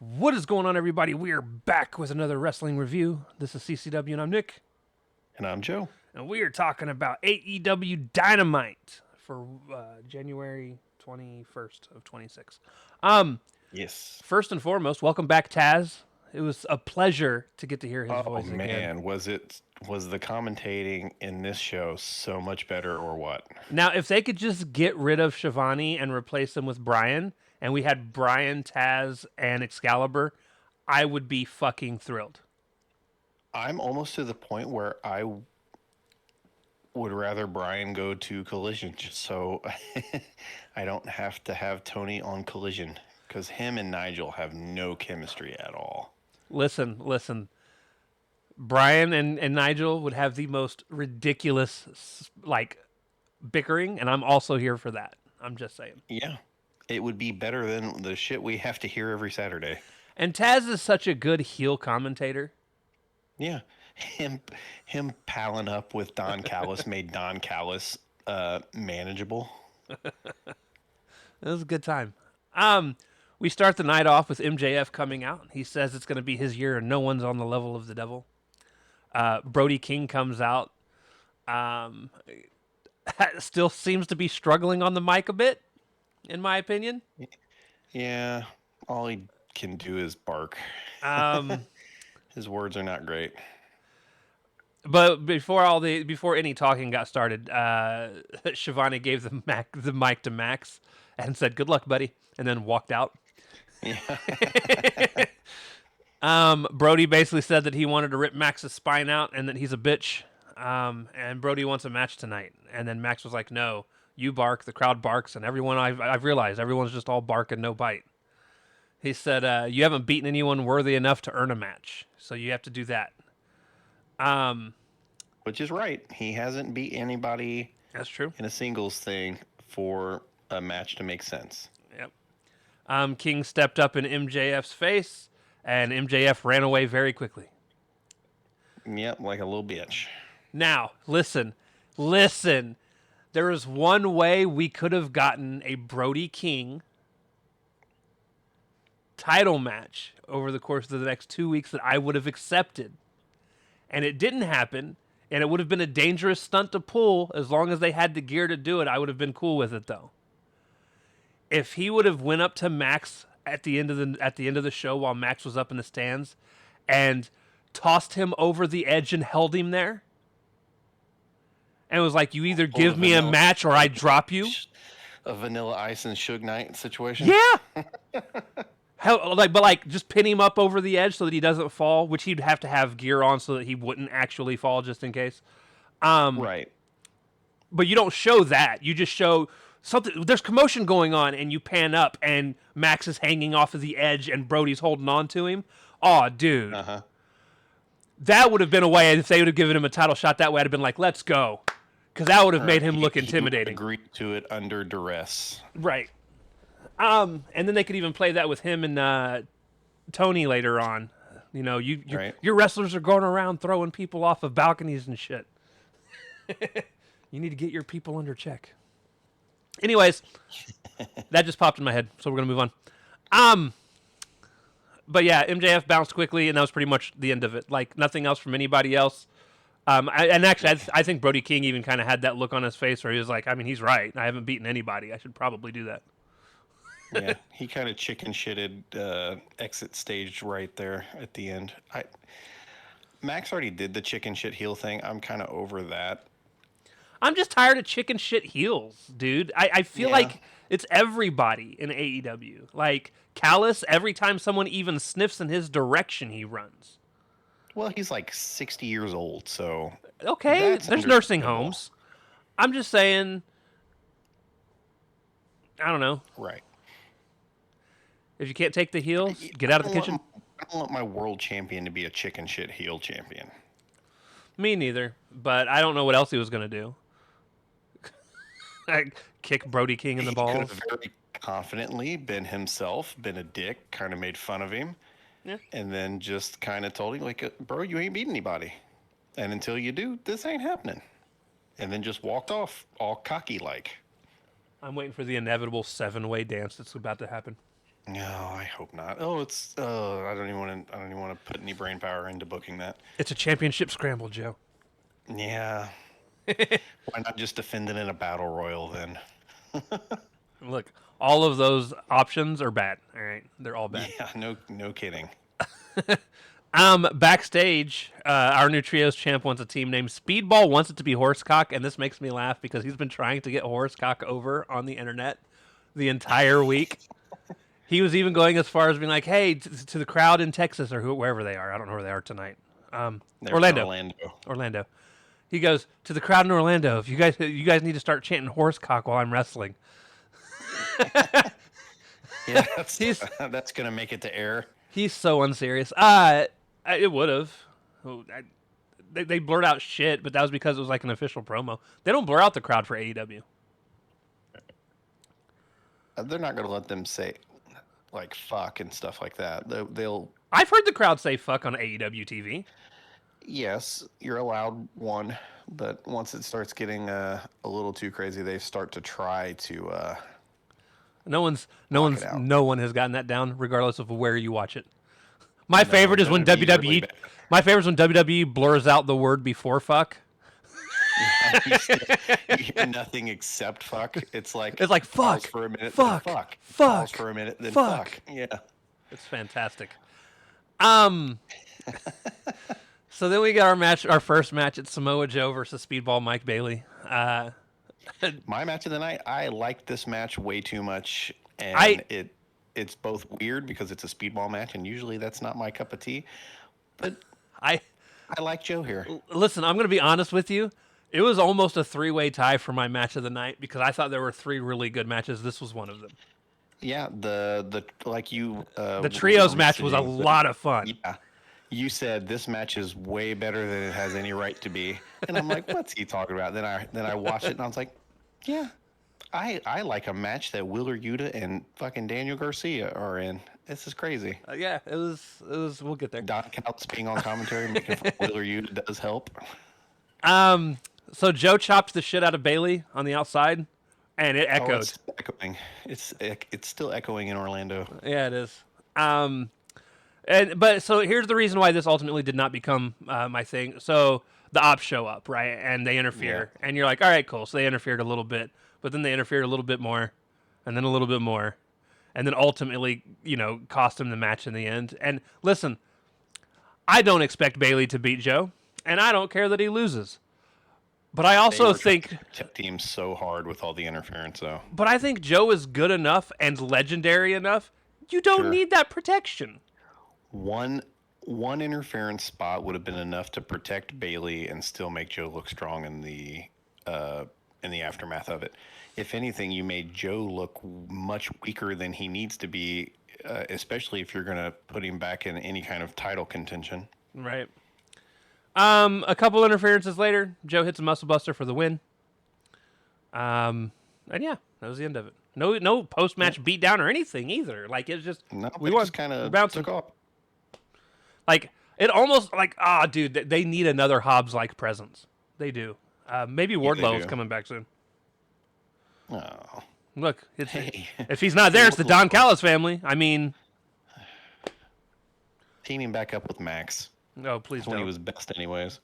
What is going on, everybody? We are back with another wrestling review. This is CCW, and I'm Nick. And I'm Joe. And we are talking about AEW Dynamite for January 21st of 26. Yes. First and foremost, welcome back, Taz. It was a pleasure to get to hear his Oh voice again. man, was the commentating in this show so much better or what? Now, if they could just get rid of Shivani and replace him with Brian, and we had Brian, Taz, and Excalibur, I would be fucking thrilled. I'm almost to the point where I would rather Brian go to Collision just so I don't have to have Tony on Collision because him and Nigel have no chemistry at all. Listen. Brian and Nigel would have the most ridiculous bickering, and I'm also here for that. I'm just saying. Yeah. It would be better than the shit we have to hear every Saturday. And Taz is such a good heel commentator. Yeah. Him palling up with Don Callis made Don Callis manageable. It was a good time. We start the night off with MJF coming out. He says it's going to be his year and no one's on the level of the devil. Brody King comes out. Still seems to be struggling on the mic a bit, in my opinion. Yeah, all he can do is bark. His words are not great. But before any talking got started, Shivani gave the mic to Max and said, "Good luck, buddy," and then walked out. Yeah. Brody basically said that he wanted to rip Max's spine out and that he's a bitch. And Brody wants a match tonight. And then Max was like, "No, you bark, the crowd barks, and everyone I've realized everyone's just all bark and no bite." He said, "You haven't beaten anyone worthy enough to earn a match, so you have to do that." Which is right. He hasn't beat anybody That's true. in a singles thing for a match to make sense. Yep. King stepped up in MJF's face, and MJF ran away very quickly. Yep, like a little bitch. Now, listen. There is one way we could have gotten a Brody King title match over the course of the next 2 weeks that I would have accepted. And it didn't happen, and it would have been a dangerous stunt to pull. As long as they had the gear to do it, I would have been cool with it, though. If he would have went up to Max at the end of the show while Max was up in the stands and tossed him over the edge and held him there, and it was like, "You either give me a match or I drop you." A Vanilla Ice and Suge Knight situation. Yeah. But just pin him up over the edge so that he doesn't fall, which he'd have to have gear on so that he wouldn't actually fall, just in case. Right. But you don't show that. You just show something. There's commotion going on, and you pan up, and Max is hanging off of the edge, and Brody's holding on to him. Oh, dude. Uh-huh. That would have been a way, if they would have given him a title shot that way, I'd have been like, "Let's go." Because that would have made him look intimidating. He agreed to it under duress. Right. And then they could even play that with him and Tony later on. You know, your wrestlers are going around throwing people off of balconies and shit. You need to get your people under check. Anyways, that just popped in my head, so we're gonna move on. But yeah, MJF bounced quickly, and that was pretty much the end of it. Like, nothing else from anybody else. I think Brody King even kind of had that look on his face where he was like, I mean, he's right. I haven't beaten anybody. I should probably do that. Yeah, he kind of chicken shitted exit stage right there at the end. Max already did the chicken shit heel thing. I'm kind of over that. I'm just tired of chicken shit heels, dude. I feel like it's everybody in AEW. Like, Callis, every time someone even sniffs in his direction, he runs. Well, he's like 60 years old, so... Okay, there's nursing homes. I'm just saying... I don't know. Right. If you can't take the heels, get out of the kitchen. I don't want my world champion to be a chicken shit heel champion. Me neither, but I don't know what else he was going to do. Kick Brody King in the balls. He could have very confidently been himself, been a dick, kind of made fun of him, and then just kind of told him, like, "Bro, you ain't beating anybody. And until you do, this ain't happening." And then just walked off, all cocky-like. I'm waiting for the inevitable 7-way dance that's about to happen. No, I hope not. Oh, it's. I don't even want to. I don't even want to put any brain power into booking that. It's a championship scramble, Joe. Yeah. Why not just defend it in a battle royal then? Look, all of those options are bad. All right, they're all bad. Yeah. No kidding. Backstage, our new trios champ wants a team named Speedball wants it to be Horsecock, and this makes me laugh because he's been trying to get Horsecock over on the internet the entire week. He was even going as far as being like, "Hey, to the crowd in Texas or wherever they are. I don't know where they are tonight. Orlando. He goes to the crowd in Orlando. If you guys need to start chanting Horsecock while I'm wrestling." Yeah, that's gonna make it to air. He's so unserious. It would have. They blurred out shit, but that was because it was like an official promo. They don't blur out the crowd for AEW. They're not gonna let them say like fuck and stuff like that. They'll. I've heard the crowd say fuck on AEW TV. Yes, you're allowed one, but once it starts getting a little too crazy, they start to try to. No one has gotten that down, regardless of where you watch it. My favorite is when WWE. Really my favorite is when WWE blurs out the word before fuck. You hear nothing except fuck. It's like fuck for a minute, fuck, fuck, fuck for a minute, then fuck. Yeah, it's fantastic. So then we got our first match at Samoa Joe versus Speedball Mike Bailey. My match of the night. I liked this match way too much, and it's both weird because it's a speedball match, and usually that's not my cup of tea. But I like Joe here. Listen, I'm going to be honest with you. It was almost a 3-way tie for my match of the night because I thought there were 3 really good matches. This was one of them. Yeah, the trios match was a lot of fun. Yeah. You said this match is way better than it has any right to be, and I'm like, what's he talking about? Then I watched it and I was like, yeah, I like a match that Wheeler Yuta and fucking Daniel Garcia are in. This is crazy. Yeah, it was. We'll get there. Don Callis being on commentary making fun of Wheeler Yuta does help. So Joe chopped the shit out of Bailey on the outside, and it echoed. It's echoing. It's still echoing in Orlando. Yeah, it is. So here's the reason why this ultimately did not become my thing. So the ops show up, right, and they interfere, and you're like, all right, cool. So they interfered a little bit, but then they interfered a little bit more, and then a little bit more, and then ultimately, cost him the match in the end. And listen, I don't expect Bailey to beat Joe, and I don't care that he loses. But I also think team so hard with all the interference, though. But I think Joe is good enough and legendary enough. You don't need that protection. One interference spot would have been enough to protect Bailey and still make Joe look strong in the aftermath of it. If anything, you made Joe look much weaker than he needs to be, especially if you're going to put him back in any kind of title contention. Right. A couple interferences later, Joe hits a muscle buster for the win. And yeah, that was the end of it. No post match beatdown or anything either. Like it's just we just kind of took off. Like it almost like dude, they need another Hobbs like presence. They do. Maybe Wardlow is coming back soon. Oh, look, if he's not there, it's the Don Callis family. I mean, teaming back up with Max. No, please don't. When he was best, anyways.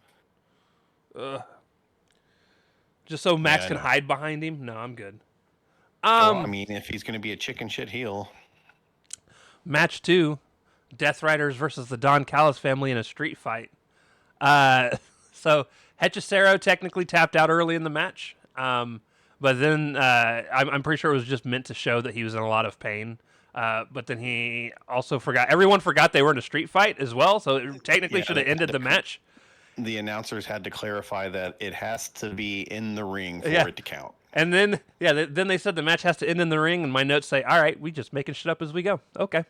Just so Max can hide behind him. No, I'm good. Well, I mean, if he's going to be a chicken shit heel. Match 2, Death Riders versus the Don Callis family in a street fight. So Hechicero technically tapped out early in the match, but then I'm pretty sure it was just meant to show that he was in a lot of pain. But then he also forgot. Everyone forgot they were in a street fight as well, so it technically should have ended the match. The announcers had to clarify that it has to be in the ring for it to count. And then, then they said the match has to end in the ring, and my notes say, all right, we just making shit up as we go. Okay.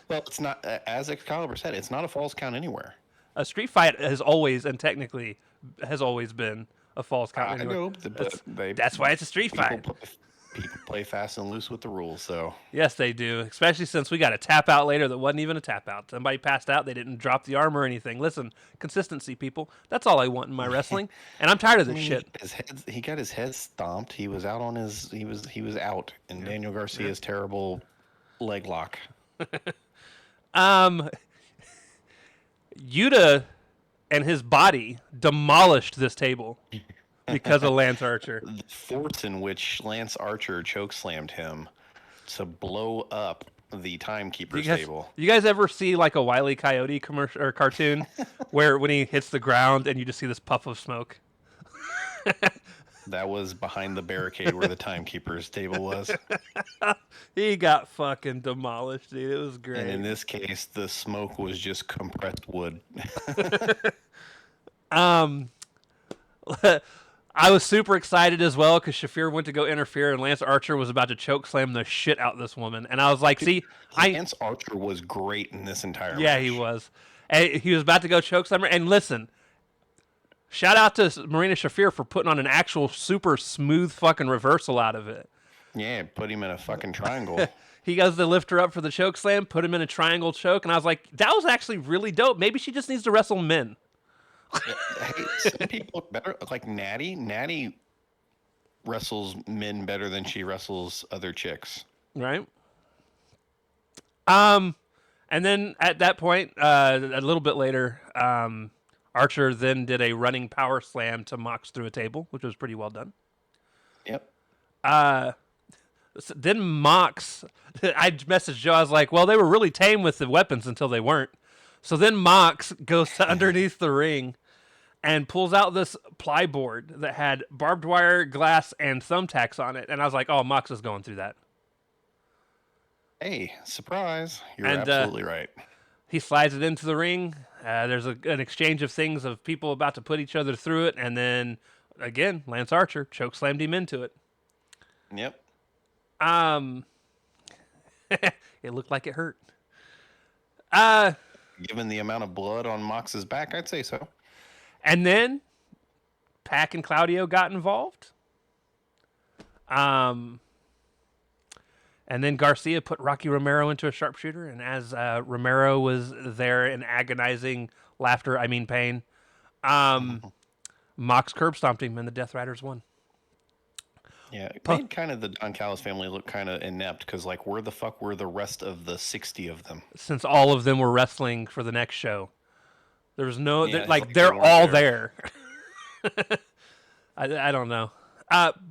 Well, it's not, as Excalibur said, it's not a false count anywhere. A street fight has always, and technically has always been a false count anywhere. I know, but that's why it's a street fight. People play fast and loose with the rules, so. Yes, they do. Especially since we got a tap out later that wasn't even a tap out. Somebody passed out. They didn't drop the arm or anything. Listen, consistency, people. That's all I want in my wrestling, and I'm tired of this shit. He got his head stomped. He was out on his. He was out in Daniel Garcia's terrible leg lock. Yuta and his body demolished this table because of Lance Archer. The force in which Lance Archer chokeslammed him to blow up the timekeeper's table. You guys ever see like a Wile E. Coyote commercial or cartoon where when he hits the ground and you just see this puff of smoke? That was behind the barricade where the timekeeper's table was. He got fucking demolished, dude. It was great. And in this case, the smoke was just compressed wood. I was super excited as well because Shafir went to go interfere and Lance Archer was about to choke slam the shit out of this woman. And I was like, Lance Archer was great in this entire match. Yeah, he was. And he was about to go choke slam her. And listen, shout out to Marina Shafir for putting on an actual super smooth fucking reversal out of it. Yeah, put him in a fucking triangle. He goes to lift her up for the choke slam, put him in a triangle choke, and I was like, that was actually really dope. Maybe she just needs to wrestle men. Hey, some people look better. Like Natty. Natty wrestles men better than she wrestles other chicks. Right. And then at that point, a little bit later, Archer then did a running power slam to Mox through a table, which was pretty well done. Yep. Then Mox, I messaged Joe. I was like, well, they were really tame with the weapons until they weren't. So then Mox goes to underneath the ring and pulls out this ply board that had barbed wire, glass, and thumbtacks on it. And I was like, oh, Mox is going through that. Hey, surprise. You're absolutely right. He slides it into the ring. There's an exchange of things of people about to put each other through it. And then, again, Lance Archer chokeslammed him into it. Yep. It looked like it hurt. Given the amount of blood on Mox's back, I'd say so. And then Pac and Claudio got involved. And then Garcia put Rocky Romero into a sharpshooter. And as Romero was there in agonizing pain, Mox curb stomped him and the Death Riders won. Yeah, it made kind of the Don Callis family look kind of inept because, like, where the fuck were the rest of the 60 of them? Since all of them were wrestling for the next show. There was no, Yeah, they're all there. I don't know.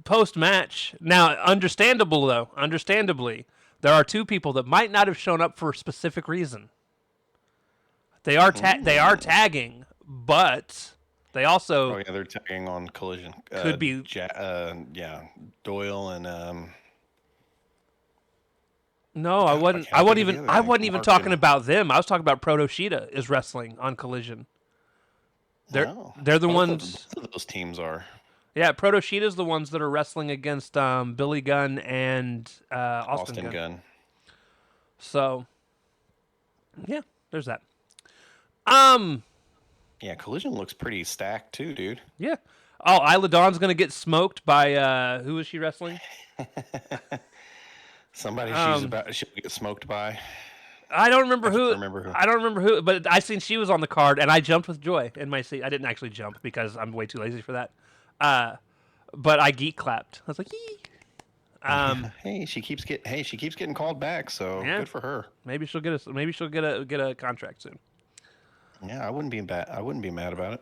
Post-match, now, understandably, there are two people that might not have shown up for a specific reason. They are tagging, but they also... Oh, yeah, they're tagging on Collision. Could be... Doyle and... No, I wasn't even talking about them. I was talking about Proto Sheeta is wrestling on Collision. They're the ones... Both of those teams are. Yeah, Proto Sheeta is the ones that are wrestling against Billy Gunn and Austin Gunn. So, yeah, there's that. Yeah, Collision looks pretty stacked too, dude. Yeah. Oh, Isla Dawn's going to get smoked by, who is she wrestling? Somebody she'll get smoked by. I don't remember who. I don't remember who, but I seen she was on the card, and I jumped with joy in my seat. I didn't actually jump because I'm way too lazy for that. But I geek clapped. I was like, yee. Hey, she keeps getting called back, so good for her. Maybe she'll get a contract soon. Yeah, I wouldn't be mad about it.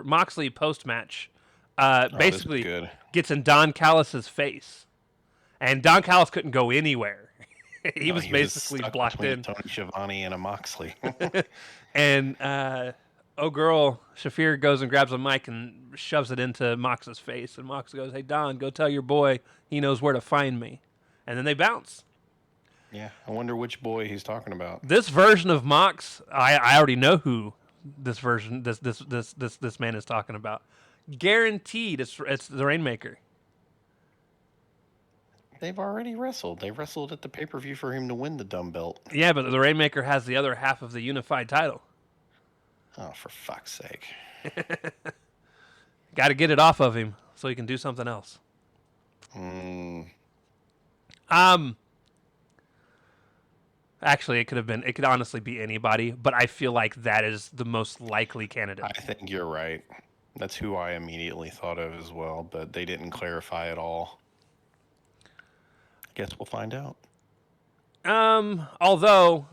Moxley post match, basically gets in Don Callis' face, and Don Callis couldn't go anywhere. he was basically blocked in. Tony Schiavone and a Moxley. And girl, Shafir goes and grabs a mic and shoves it into Mox's face, and Mox goes, "Hey Don, go tell your boy he knows where to find me." And then they bounce. Yeah, I wonder which boy he's talking about. This version of Mox, I already know who this man is talking about. Guaranteed, it's the Rainmaker. They've already wrestled. They wrestled at the pay-per-view for him to win the dumb belt. Yeah, but the Rainmaker has the other half of the unified title. Oh, for fuck's sake! Got to get it off of him. so he can do something else. Actually, it could honestly be anybody, but I feel like that is the most likely candidate. I think you're right. That's who I immediately thought of as well, but they didn't clarify at all. I guess we'll find out. Although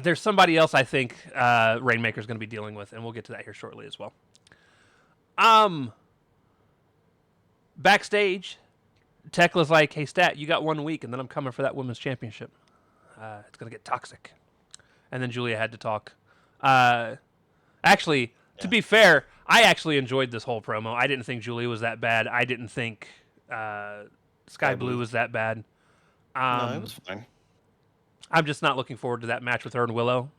there's somebody else I think Rainmaker's going to be dealing with, and we'll get to that here shortly as well. Backstage, Tekla's like, "Hey, Stat, you got 1 week, and then I'm coming for that women's championship. It's going to get toxic." And then Julia had to talk. Actually, to be fair, I actually enjoyed this whole promo. I didn't think Julia was that bad. I didn't think Sky Blue was that bad. No, it was fine. I'm just not looking forward to that match with her and Willow.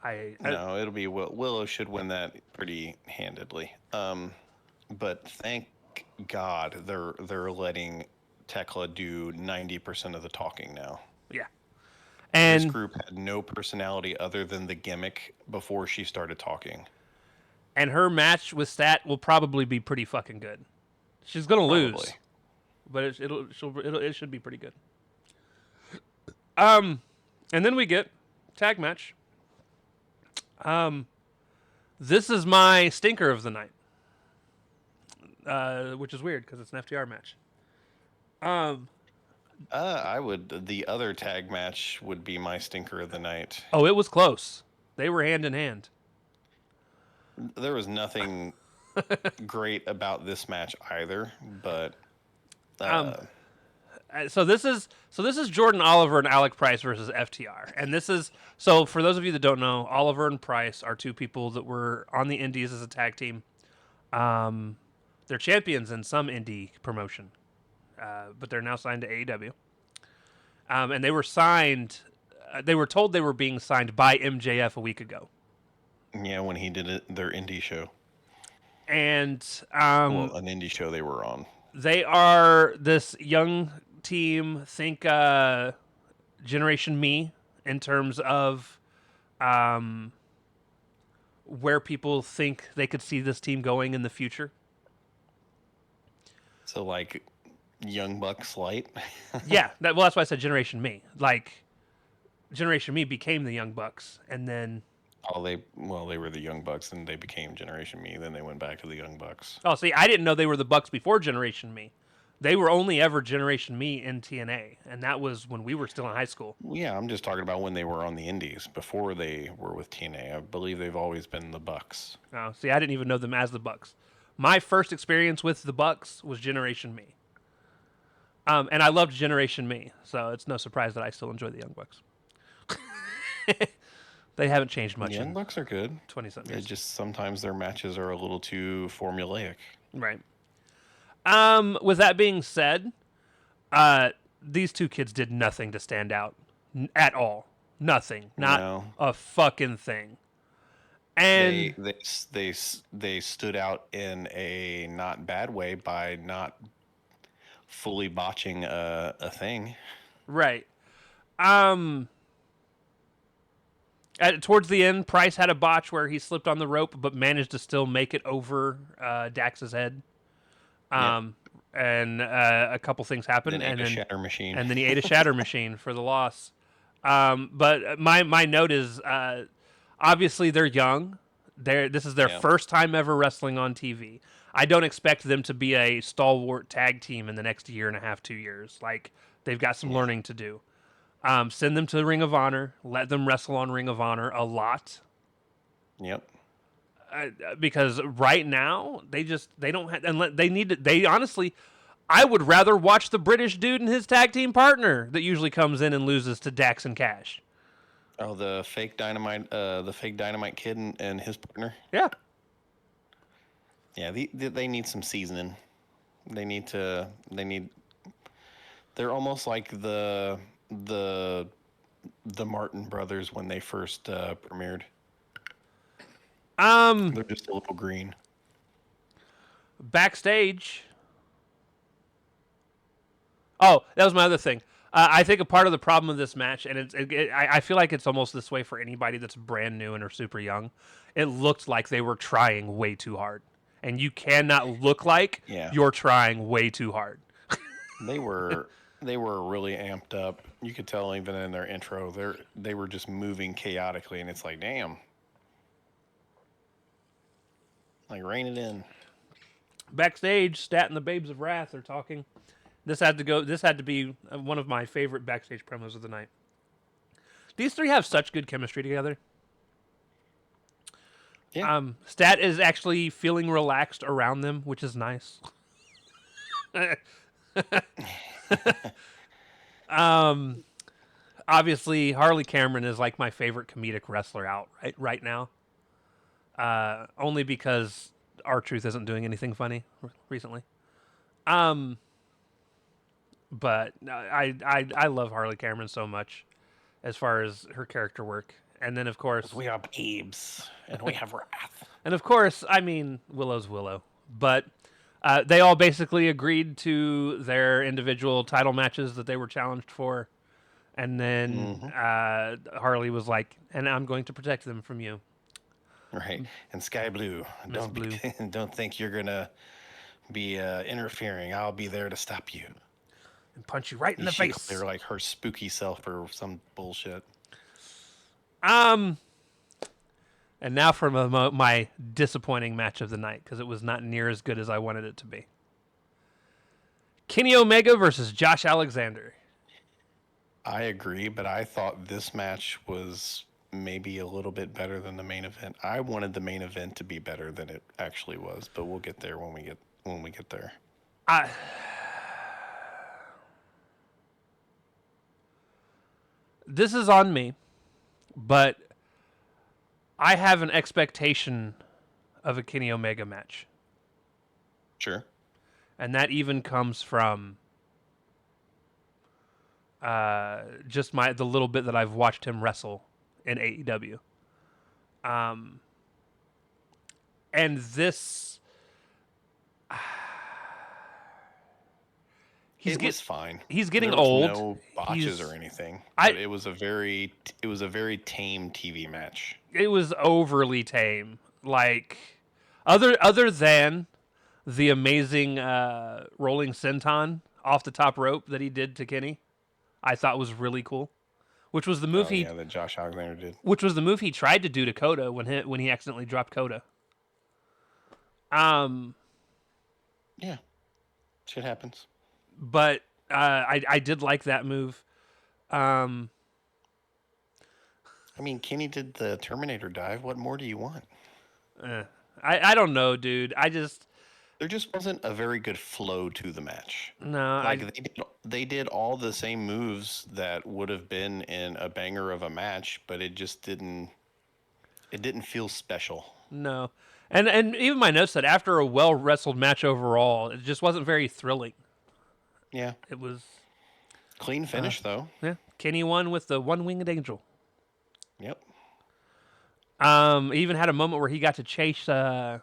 No, it'll be Willow should win that pretty handedly. But thank God they're letting Tekla do 90% of the talking now. Yeah. And this group had no personality other than the gimmick before she started talking. And her match with Stat will probably be pretty fucking good. She's gonna lose, but it should be pretty good. And then we get tag match. This is my stinker of the night, which is weird because it's an FTR match. The other tag match would be my stinker of the night. Oh, it was close. They were hand in hand. There was nothing great about this match either, but so this is Jordan Oliver and Alec Price versus FTR. And this is for those of you that don't know, Oliver and Price are two people that were on the indies as a tag team. They're champions in some indie promotion. But they're now signed to AEW. And they were signed, they were told they were being signed by MJF a week ago. Yeah, when he did their indie show. And an indie show they were on. They are this young team, think Generation Me, in terms of where people think they could see this team going in the future. So like Young Bucks light? Yeah, that's why I said Generation Me. Like Generation Me became the Young Bucks, and then they were the Young Bucks, and they became Generation Me. Then they went back to the Young Bucks. Oh, see, I didn't know they were the Bucks before Generation Me. They were only ever Generation Me in TNA, and that was when we were still in high school. Yeah, I'm just talking about when they were on the Indies before they were with TNA. I believe they've always been the Bucks. Oh, see, I didn't even know them as the Bucks. My first experience with the Bucks was Generation Me. And I loved Generation Me, so it's no surprise that I still enjoy the Young Bucks. They haven't changed much. The Young Bucks are good. 20-something years. Just sometimes their matches are a little too formulaic. Right. With that being said, these two kids did nothing to stand out at all. Nothing. Not a fucking thing. And they stood out in a not bad way by not fully botching a thing. Right. Towards the end, Price had a botch where he slipped on the rope, but managed to still make it over Dax's head. And a couple things happened, and then Shatter Machine, and then he ate a Shatter Machine for the loss. But my note is, obviously they're young. This is their first time ever wrestling on TV. I don't expect them to be a stalwart tag team in the next year and a half, 2 years. Like, they've got some learning to do. Send them to Ring of Honor. Let them wrestle on Ring of Honor a lot. Yep. Because right now they don't have, and they honestly, I would rather watch the British dude and his tag team partner that usually comes in and loses to Dax and Cash. Oh, the fake Dynamite kid and his partner. Yeah. Yeah, they need some seasoning. They're almost like the Martin brothers when they first premiered. They're just a little green. Backstage. Oh, that was my other thing. I think a part of the problem of this match, and I feel like it's almost this way for anybody that's brand new and are super young. It looked like they were trying way too hard, and you cannot look like you're trying way too hard. They were really amped up. You could tell even in their intro, they were just moving chaotically, and it's like, damn, like rein it in. Backstage, Stat and the Babes of Wrath are talking. This had to be one of my favorite backstage promos of the night. These three have such good chemistry together. Yeah. Stat is actually feeling relaxed around them, which is nice. Obviously, Harley Cameron is like my favorite comedic wrestler out right now. Only because R-Truth isn't doing anything funny recently. But I love Harley Cameron so much as far as her character work. And then, of course... We are babes, and we have wrath. And, of course, I mean, Willow's Willow. But they all basically agreed to their individual title matches that they were challenged for. And then Harley was like, and I'm going to protect them from you. Right. And Sky Blue, don't think you're going to be interfering. I'll be there to stop you. And punch you right in the face. They're like her spooky self or some bullshit. And now for my disappointing match of the night, because it was not near as good as I wanted it to be. Kenny Omega versus Josh Alexander. I agree, but I thought this match was maybe a little bit better than the main event. I wanted the main event to be better than it actually was, but we'll get there when we get there. This is on me, but I have an expectation of a Kenny Omega match. Sure. And that even comes from just the little bit that I've watched him wrestle in AEW. And this... was fine. He's getting old. No botches or anything. It was a very tame TV match. It was overly tame. Like other than the amazing rolling senton off the top rope that he did to Kenny, I thought was really cool. Which was the move that Josh Alexander did. Which was the move he tried to do to Kota when he accidentally dropped Kota. Yeah, shit happens. But I did like that move. I mean, Kenny did the Terminator dive. What more do you want? I don't know, dude. There just wasn't a very good flow to the match. No, they did all the same moves that would have been in a banger of a match, but it just didn't feel special. No. And even my notes said after a well wrestled match overall, it just wasn't very thrilling. Yeah. It was clean finish though. Yeah. Kenny won with the one-winged angel. Yep. Even had a moment where he got to chase Don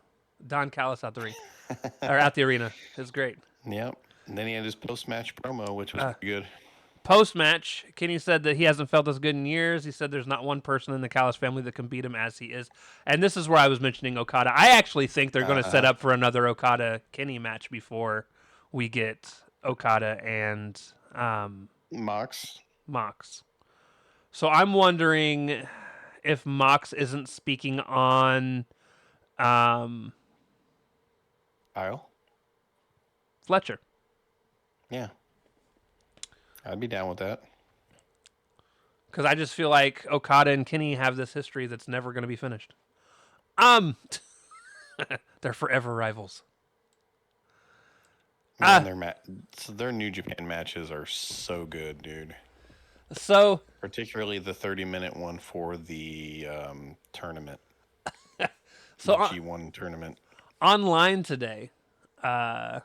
Callis out the ring. Or out the arena. It was great. Yep. And then he had his post-match promo, which was pretty good. Post-match, Kenny said that he hasn't felt as good in years. He said there's not one person in the Callis family that can beat him as he is. And this is where I was mentioning Okada. I actually think they're going to set up for another Okada-Kenny match before we get Okada and Mox. So I'm wondering if Mox isn't speaking on Aisle? Fletcher. Yeah. I'd be down with that. Because I just feel like Okada and Kenny have this history that's never going to be finished. They're forever rivals. Man, their New Japan matches are so good, dude. So, particularly the 30-minute one for the tournament. So the G1 tournament. Online today, Taz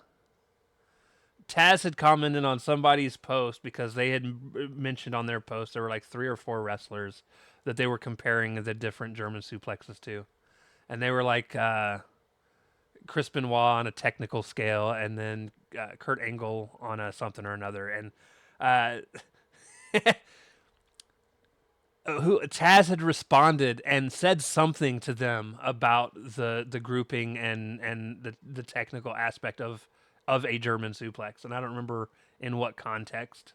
had commented on somebody's post because they had mentioned on their post there were like 3 or 4 wrestlers that they were comparing the different German suplexes to. And they were like Chris Benoit on a technical scale and then Kurt Angle on a something or another. And who Taz had responded and said something to them about the grouping and the technical aspect of a German suplex, and I don't remember in what context.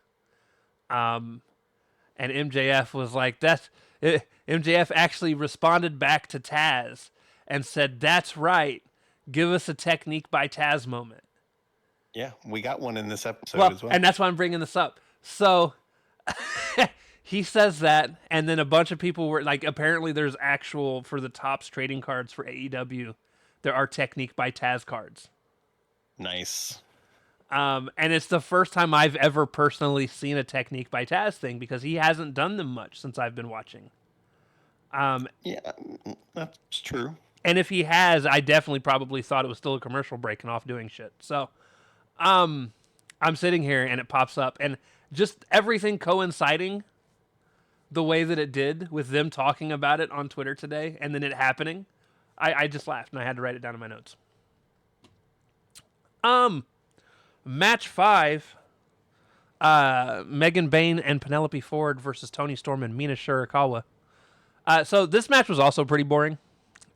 And MJF was like, MJF actually responded back to Taz and said, "That's right. Give us a technique by Taz moment." Yeah, we got one in this episode as well. And that's why I'm bringing this up. So he says that, and then a bunch of people were like, apparently there's actual, for the Topps trading cards for AEW, there are technique by Taz cards. Nice. And it's the first time I've ever personally seen a technique by Taz thing, because he hasn't done them much since I've been watching. Yeah, that's true. And if he has, I definitely probably thought it was still a commercial breaking off doing shit. So, I'm sitting here and it pops up, and just everything coinciding the way that it did with them talking about it on Twitter today and then it happening, I just laughed and I had to write it down in my notes. Match 5, Megan Bayne and Penelope Ford versus Toni Storm and Mina Shirakawa. So this match was also pretty boring.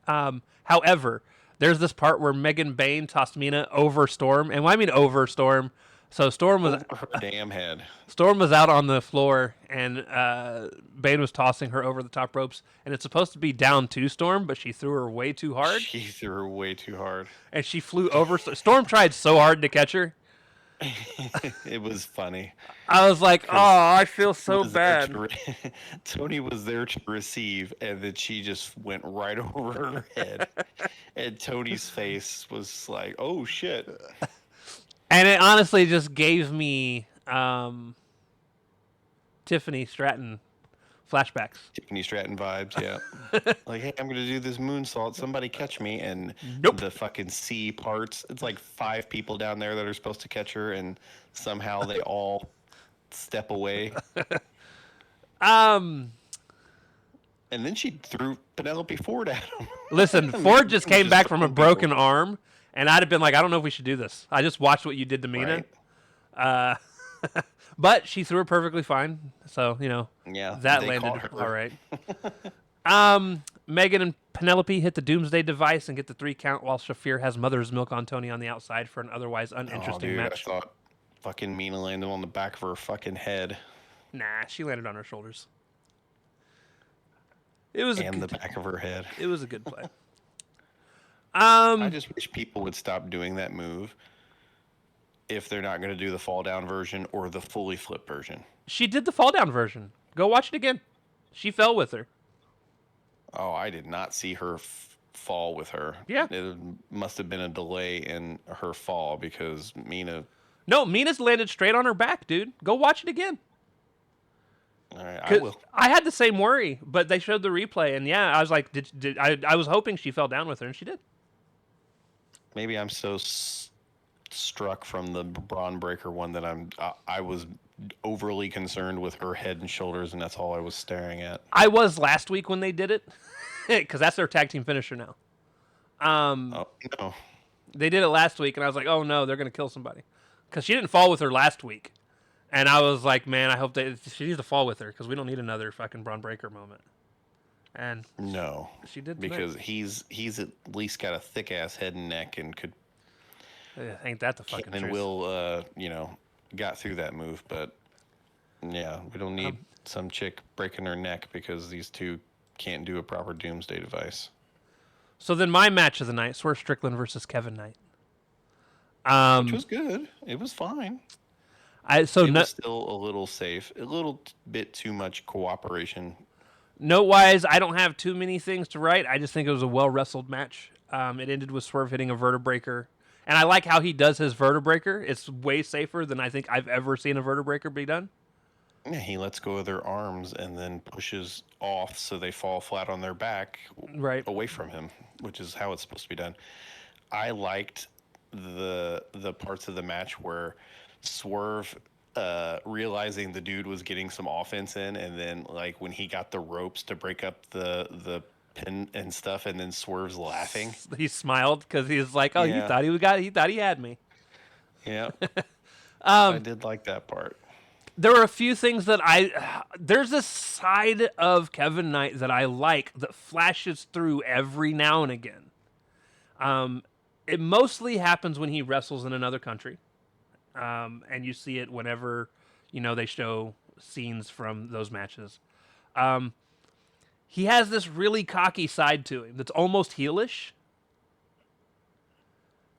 However, there's this part where Megan Bayne tossed Mina over Storm, and when I mean over Storm, so Storm was over her damn head. Storm was out on the floor, and Bayne was tossing her over the top ropes, and it's supposed to be down to Storm, but she threw her way too hard. She threw her way too hard, and she flew over. Storm tried so hard to catch her. It was funny. I was like, oh, I feel so bad. Tony was there to receive, and then she just went right over her head. And Tony's face was like, oh, shit. And it honestly just gave me Tiffany Stratton flashbacks. Tiffany Stratton vibes, yeah. Like, hey, I'm going to do this moonsault. Somebody catch me. And nope. The fucking C parts. It's like 5 people down there that are supposed to catch her, and somehow they all step away. And then she threw Penelope Ford at him. Listen, Ford just came back from a broken arm, and I'd have been like, I don't know if we should do this. I just watched what you did to Mina. Right. But she threw it perfectly fine. So, yeah, that landed all right. Megan and Penelope hit the Doomsday device and get the 3 count while Shafir has Mother's Milk on Tony on the outside for an otherwise uninteresting match. I thought fucking Mina landed on the back of her fucking head. Nah, she landed on her shoulders. The back of her head. It was a good play. I just wish people would stop doing that move if they're not going to do the fall down version or the fully flip version. She did the fall down version. Go watch it again. She fell with her. Oh, I did not see her fall with her. Yeah. It must have been a delay in her fall because Mina... No, Mina's landed straight on her back, dude. Go watch it again. All right, I will. I had the same worry, but they showed the replay, and yeah, I was like, I was hoping she fell down with her, and she did. Maybe I'm so struck from the Braun Breaker one that I was overly concerned with her head and shoulders, and that's all I was staring at. I was last week when they did it, because that's their tag team finisher now. Oh, no. They did it last week, and I was like, oh no, they're going to kill somebody. Because she didn't fall with her last week. And I was like, man, I hope she needs to fall with her, because we don't need another fucking Braun Breaker moment. And no, she did tonight. Because he's at least got a thick ass head and neck and could. Ain't that the fucking truth? And Will, got through that move, but yeah, we don't need some chick breaking her neck because these two can't do a proper Doomsday device. So then my match of the night, Swerve Strickland versus Kevin Knight. Which was good. It was fine. It was still a little safe. A little bit too much cooperation. Note-wise, I don't have too many things to write. I just think it was a well-wrestled match. It ended with Swerve hitting a vertebreaker. And I like how he does his vertebreaker. It's way safer than I think I've ever seen a vertebreaker be done. Yeah, he lets go of their arms and then pushes off so they fall flat on their back away from him, which is how it's supposed to be done. I liked the parts of the match where Swerve realizing the dude was getting some offense in, and then like when he got the ropes to break up the pin and stuff, and then Swerve's laughing. He smiled because he was like, "Oh, yeah. He thought he had me." Yeah, I did like that part. there are a few things that there's this side of Kevin Knight that I like that flashes through every now and again. It mostly happens when he wrestles in another country. And you see it whenever, they show scenes from those matches. He has this really cocky side to him that's almost heelish.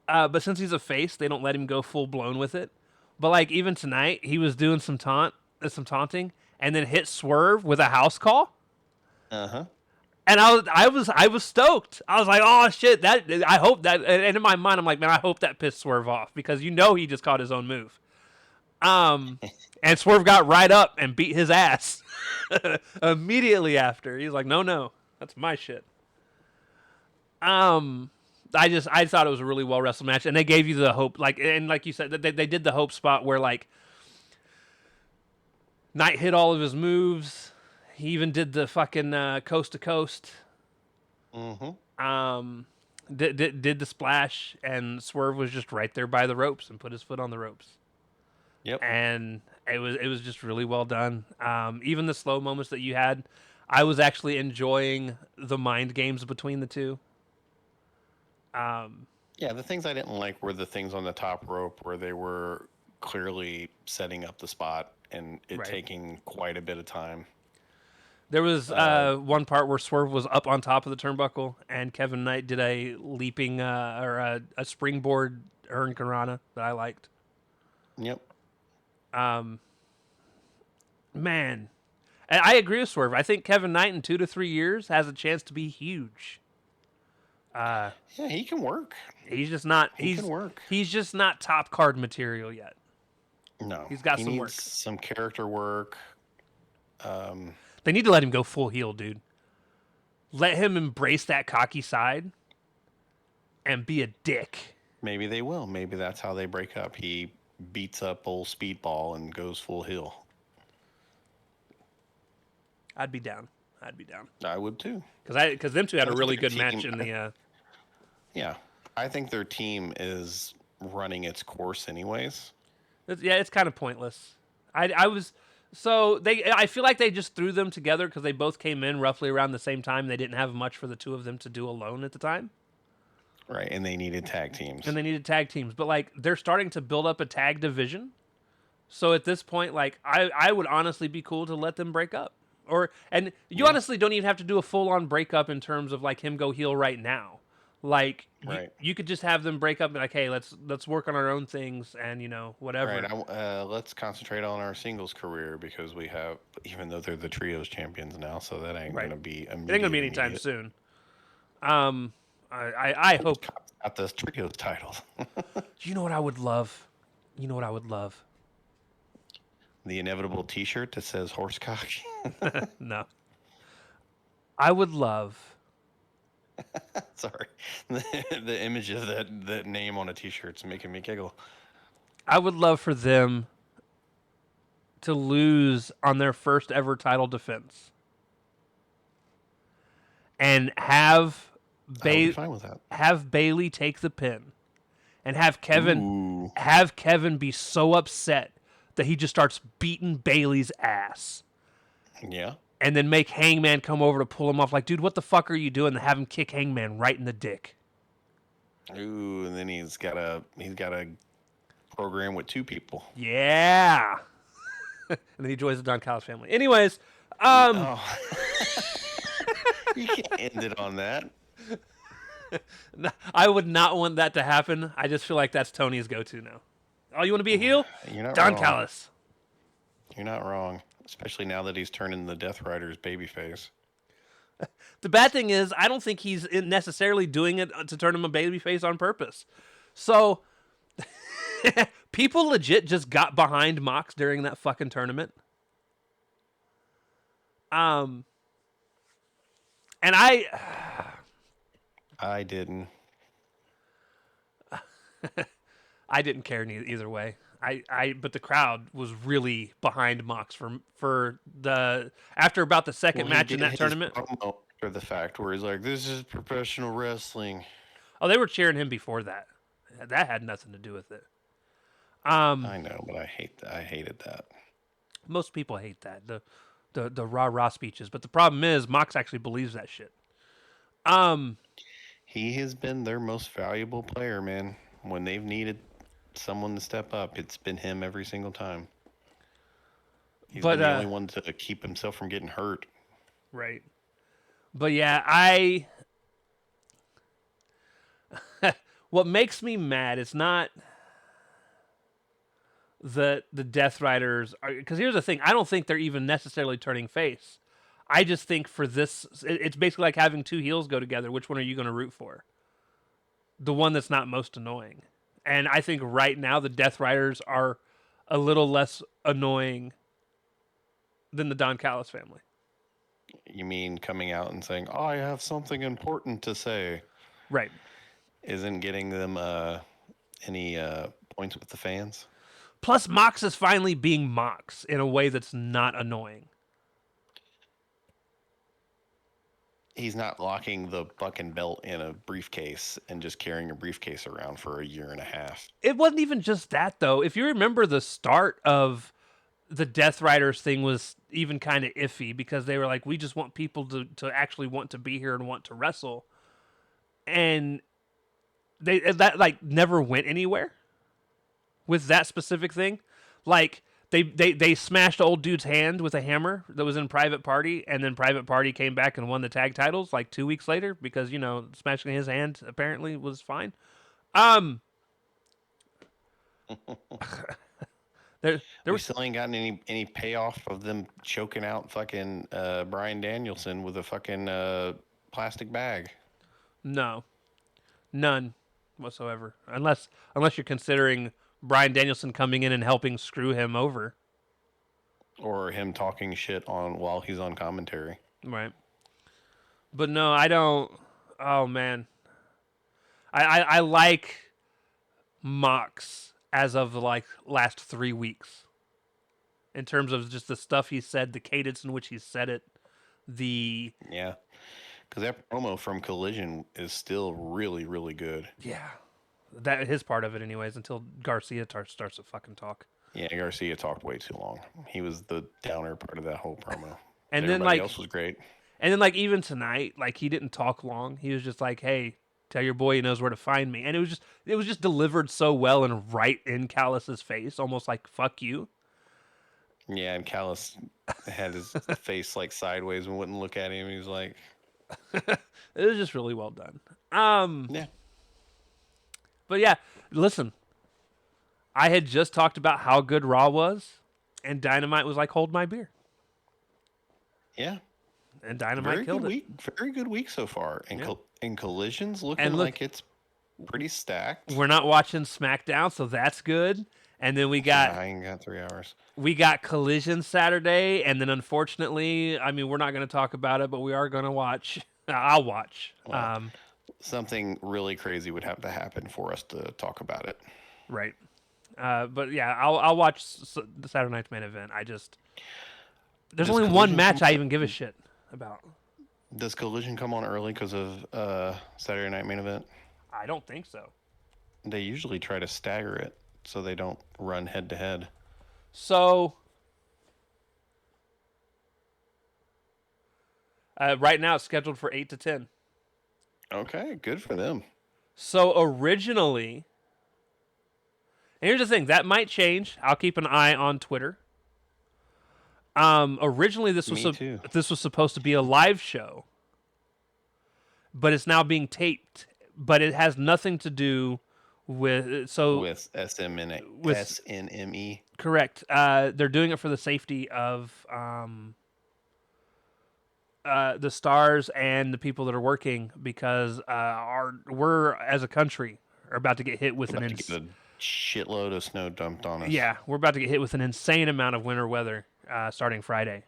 But since he's a face, they don't let him go full blown with it. But like even tonight, he was doing some taunting, and then hit Swerve with a house call. And I was stoked. I was like, oh shit! I hope that. And in my mind, I'm like, man, I hope that pissed Swerve off because he just caught his own move. And Swerve got right up and beat his ass immediately after. He's like, no, that's my shit. I thought it was a really well wrestled match, and they gave you the hope, like you said, they did the hope spot where like Knight hit all of his moves. He even did the fucking coast to coast. Did the splash, and Swerve was just right there by the ropes and put his foot on the ropes. Yep. And it was just really well done. Even the slow moments that you had, I was actually enjoying the mind games between the two. Yeah, the things I didn't like were the things on the top rope where they were clearly setting up the spot and it taking quite a bit of time. There was one part where Swerve was up on top of the turnbuckle and Kevin Knight did a leaping or a springboard hurricanrana that I liked. Yep. Man, and I agree with Swerve. I think Kevin Knight in 2 to 3 years has a chance to be huge. Yeah, he can work. He's just not. He can work. He's just not top card material yet. No, he's got some work. Needs some character work. They need to let him go full heel, dude. Let him embrace that cocky side and be a dick. Maybe they will. Maybe that's how they break up. He beats up old Speedball and goes full heel. I'd be down. I would too. Because them two had a really good match in the. Yeah, I think their team is running its course anyways. It's kind of pointless. I feel like they just threw them together because they both came in roughly around the same time. They didn't have much for the two of them to do alone at the time. Right, and they needed tag teams. But like they're starting to build up a tag division. So at this point, like I would honestly be cool to let them break up. You honestly don't even have to do a full on breakup in terms of like him go heel right now. Like you could just have them break up and be like, hey, let's work on our own things and whatever. Right. Let's concentrate on our singles career because we have, even though they're the trios champions now, so that ain't gonna be immediate. It ain't gonna be anytime soon. I hope got the trios titles. You know what I would love? The inevitable T-shirt that says horsecock. No. I would love. Sorry, the image of that name on a T-shirt's making me giggle. I would love for them to lose on their first ever title defense, and have Bayley take the pin, and have Kevin be so upset that he just starts beating Bayley's ass. Yeah. And then make Hangman come over to pull him off. Like, dude, what the fuck are you doing? To have him kick Hangman right in the dick. Ooh, and then he's got a program with two people. Yeah. And then he joins the Don Callis family. Anyways, you can't end it on that. I would not want that to happen. I just feel like that's Tony's go-to now. Oh, you want to be a heel? You're not Don wrong. Callis. You're not wrong. Especially now that he's turning the Death Rider's babyface. The bad thing is, I don't think he's necessarily doing it to turn him a babyface on purpose. So, people legit just got behind Mox during that fucking tournament. And I didn't. I didn't care either way. But the crowd was really behind Mox for after about the second match in that tournament. After the fact, where he's like, "This is professional wrestling." Oh, they were cheering him before that. That had nothing to do with it. I know, but I hated that. Most people hate that, the rah-rah speeches. But the problem is, Mox actually believes that shit. He has been their most valuable player, man. When they've needed someone to step up, it's been him every single time. He's But been the only one to keep himself from getting hurt. right. But yeah, what makes me mad is not the Death Riders, because here's the thing: I don't think they're even necessarily turning face. I just think for this, it's basically like having two heels go together. Which one are you going to root for? The one that's not most annoying. And I think right now the Death Riders are a little less annoying than the Don Callis family. You mean coming out and saying, "Oh, I have something important to say," Right. isn't getting them any points with the fans? Plus, Mox is finally being Mox in a way that's not annoying. He's not locking the fucking belt in a briefcase and just carrying a briefcase around for a year and a half. It wasn't even just that, though. If you remember, the start of the Death Riders thing was even kind of iffy because they were like, we just want people to actually want to be here and want to wrestle. And that like never went anywhere with that specific thing. Like they smashed old dude's hand with a hammer that was in Private Party, and then Private Party came back and won the tag titles like 2 weeks later because smashing his hand apparently was fine. We still ain't gotten any payoff of them choking out fucking Bryan Danielson with a fucking plastic bag. No, none whatsoever. Unless you're considering Bryan Danielson coming in and helping screw him over. Or him talking shit on while he's on commentary. Right. But no, I don't. Oh man, I like Mox as of the like last 3 weeks in terms of just the stuff he said, the cadence in which he said it, yeah, because that promo from Collision is still really really good. Yeah, that his part of it anyways until Garcia starts to fucking talk. Yeah, Garcia talked way too long. He was the downer part of that whole promo. And then everybody else was great. And then like even tonight, like he didn't talk long. He was just like, "Hey, tell your boy he knows where to find me." And it was just delivered so well and right in Callis's face, almost like "fuck you." Yeah, and Callis had his face like sideways and wouldn't look at him. He was like, "It was just really well done." Yeah. But yeah, listen. I had just talked about how good Raw was, and Dynamite was like, "Hold my beer." Yeah. And Dynamite killed it. Very good week so far. And, Yeah. And Collision's looking like it's pretty stacked. We're not watching SmackDown, so that's good. And then we got I ain't got 3 hours. We got Collision Saturday, and then unfortunately, I mean, we're not going to talk about it, but we are going to watch. I'll watch. Well, something really crazy would have to happen for us to talk about it. Right. But yeah, I'll watch the Saturday Night's Main Event. There's only one match I even give a shit about. Does Collision come on early because of Saturday Night Main Event? I don't think so. They usually try to stagger it so they don't run head to head. So right now it's scheduled for 8 to 10. Okay, good for them. So originally, and here's the thing, that might change. I'll keep an eye on Twitter. Originally this was supposed to be a live show, but it's now being taped. But it has nothing to do with SNME. Correct. They're doing it for the safety of the stars and the people that are working because we're as a country are about to get hit with a shitload of snow dumped on us. Yeah, we're about to get hit with an insane amount of winter weather starting Friday.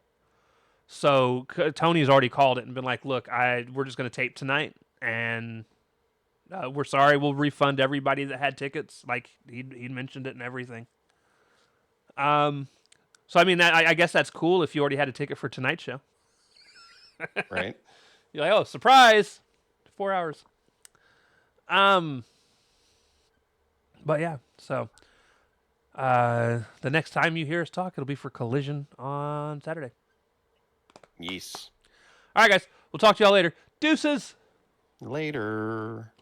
So Tony's already called it and been like, "Look, we're just going to tape tonight, and we're sorry. We'll refund everybody that had tickets." Like he mentioned it and everything. So I mean, I guess that's cool if you already had a ticket for tonight's show. Right. You're like, "Oh, surprise! 4 hours." But yeah, so The next time you hear us talk, it'll be for Collision on Saturday. Yes. All right, guys. We'll talk to y'all later. Deuces. Later.